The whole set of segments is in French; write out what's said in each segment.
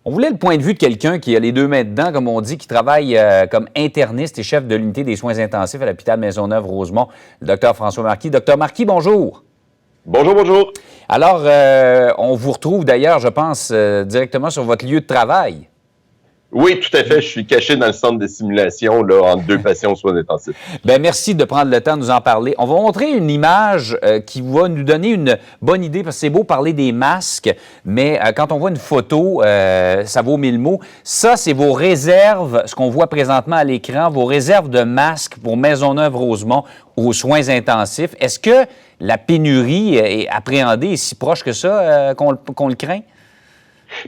On voulait le point de vue de quelqu'un qui a les deux mains dedans, comme on dit, qui travaille comme interniste et chef de l'unité des soins intensifs à l'hôpital Maisonneuve-Rosemont, le docteur François Marquis. Docteur Marquis, bonjour. Bonjour, bonjour. Alors, on vous retrouve d'ailleurs, je pense, directement sur votre lieu de travail. Oui, tout à fait. Je suis caché dans le centre de simulation là, entre deux patients aux soins intensifs. Bien, merci de prendre le temps de nous en parler. On va montrer une image qui va nous donner une bonne idée, parce que c'est beau parler des masques, mais quand on voit une photo, ça vaut 1000 mots. Ça, c'est vos réserves, ce qu'on voit présentement à l'écran, vos réserves de masques pour Maisonneuve-Rosemont aux soins intensifs. Est-ce que la pénurie est appréhendée et si proche que ça qu'on le craint?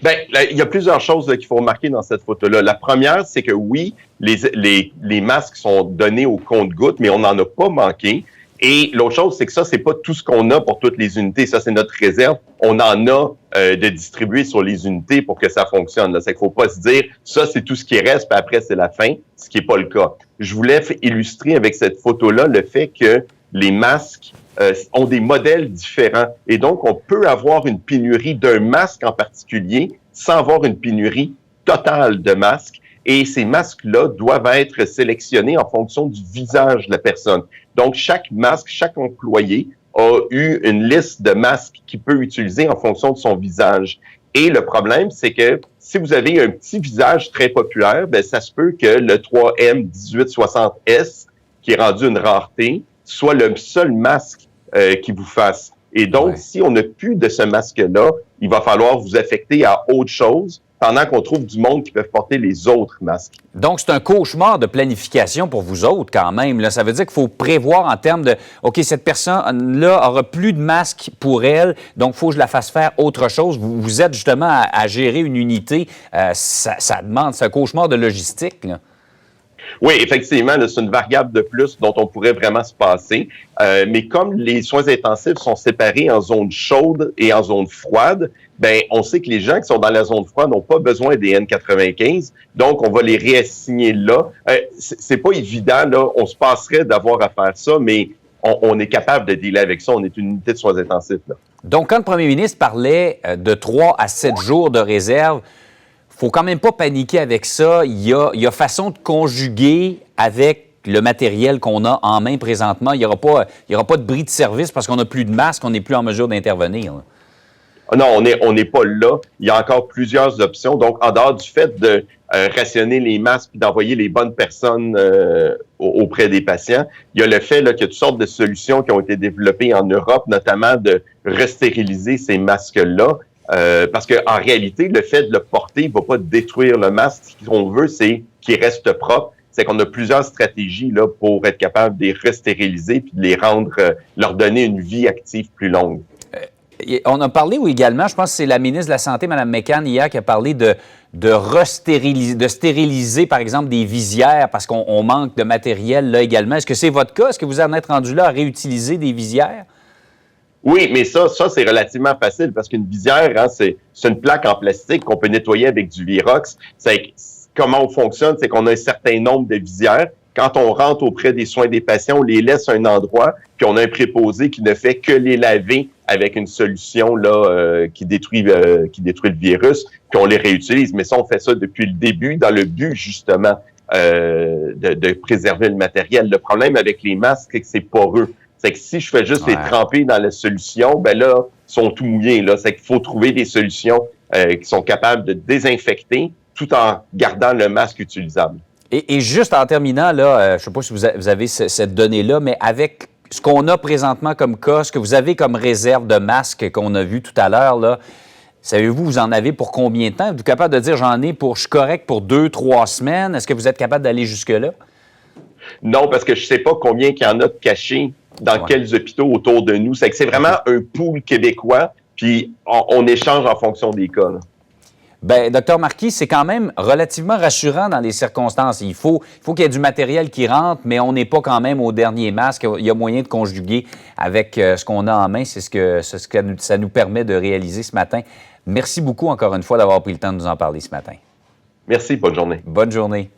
Bien, il y a plusieurs choses qu'il faut remarquer dans cette photo-là. La première, c'est que oui, les masques sont donnés au compte-gouttes, mais on n'en a pas manqué. Et l'autre chose, c'est que ça, c'est pas tout ce qu'on a pour toutes les unités. Ça, c'est notre réserve. On en a de distribuer sur les unités pour que ça fonctionne. C'est qu'il faut pas se dire, ça, c'est tout ce qui reste, puis après, c'est la fin, ce qui est pas le cas. Je voulais illustrer avec cette photo-là le fait que les masques ont des modèles différents. Et donc, on peut avoir une pénurie d'un masque en particulier sans avoir une pénurie totale de masques. Et ces masques-là doivent être sélectionnés en fonction du visage de la personne. Donc, chaque masque, chaque employé a eu une liste de masques qu'il peut utiliser en fonction de son visage. Et le problème, c'est que si vous avez un petit visage très populaire, bien, ça se peut que le 3M1860S, qui est rendu une rareté, soit le seul masque qui vous fasse. Et donc, si on n'a plus de ce masque-là, il va falloir vous affecter à autre chose pendant qu'on trouve du monde qui peut porter les autres masques. Donc, c'est un cauchemar de planification pour vous autres quand même. Là. Ça veut dire qu'il faut prévoir en termes de « OK, cette personne-là aura plus de masque pour elle, donc il faut que je la fasse faire autre chose ». Vous êtes justement à gérer une unité. Ça demande, c'est un cauchemar de logistique, là. Oui, effectivement, c'est une variable de plus dont on pourrait vraiment se passer. Mais comme les soins intensifs sont séparés en zone chaude et en zone froide, ben on sait que les gens qui sont dans la zone froide n'ont pas besoin des N95, donc on va les réassigner là. C'est pas évident, là, on se passerait d'avoir à faire ça, mais on est capable de dealer avec ça. On est une unité de soins intensifs, là. Donc, quand le premier ministre parlait de 3 à 7 jours de réserve, faut quand même pas paniquer avec ça. Il y a façon de conjuguer avec le matériel qu'on a en main présentement. Il y aura pas de bris de service parce qu'on n'a plus de masques, on n'est plus en mesure d'intervenir. Non, on n'est pas là. Il y a encore plusieurs options. Donc, en dehors du fait de rationner les masques et d'envoyer les bonnes personnes auprès des patients, il y a le fait là, qu'il y a toutes sortes de solutions qui ont été développées en Europe, notamment de restériliser ces masques-là. Parce que en réalité, le fait de le porter ne va pas détruire le masque. Ce qu'on veut, c'est qu'il reste propre. C'est qu'on a plusieurs stratégies là pour être capable de les restériliser puis de les rendre, leur donner une vie active plus longue. On a parlé également, je pense que c'est la ministre de la Santé, Mme McCann, hier, qui a parlé de stériliser, par exemple, des visières parce qu'on manque de matériel là également. Est-ce que c'est votre cas? Est-ce que vous en êtes rendu là à réutiliser des visières? Oui, mais ça c'est relativement facile parce qu'une visière, hein, c'est une plaque en plastique qu'on peut nettoyer avec du Virox. Comment on fonctionne, c'est qu'on a un certain nombre de visières. Quand on rentre auprès des soins des patients, on les laisse à un endroit, puis on a un préposé qui ne fait que les laver avec une solution là qui détruit le virus, puis on les réutilise. Mais ça, on fait ça depuis le début, dans le but justement de préserver le matériel. Le problème avec les masques, c'est que c'est poreux. C'est que si je fais juste les tremper dans la solution, ben là, ils sont tout mouillés. Là. C'est qu'il faut trouver des solutions qui sont capables de désinfecter tout en gardant le masque utilisable. Et juste en terminant, là, je ne sais pas si vous avez cette donnée-là, mais avec ce qu'on a présentement comme cas, ce que vous avez comme réserve de masques qu'on a vu tout à l'heure, là, savez-vous, vous en avez pour combien de temps? Êtes-vous capable de dire, je suis correct pour 2-3 semaines? Est-ce que vous êtes capable d'aller jusque-là? Non, parce que je ne sais pas combien il y en a de cachés dans quels hôpitaux autour de nous. C'est que c'est vraiment un pool québécois, puis on échange en fonction des cas, là. Bien, Dr Marquis, c'est quand même relativement rassurant dans les circonstances. Il faut qu'il y ait du matériel qui rentre, mais on n'est pas quand même au dernier masque. Il y a moyen de conjuguer avec ce qu'on a en main. C'est ce que ça nous permet de réaliser ce matin. Merci beaucoup encore une fois d'avoir pris le temps de nous en parler ce matin. Merci, bonne journée. Bonne journée.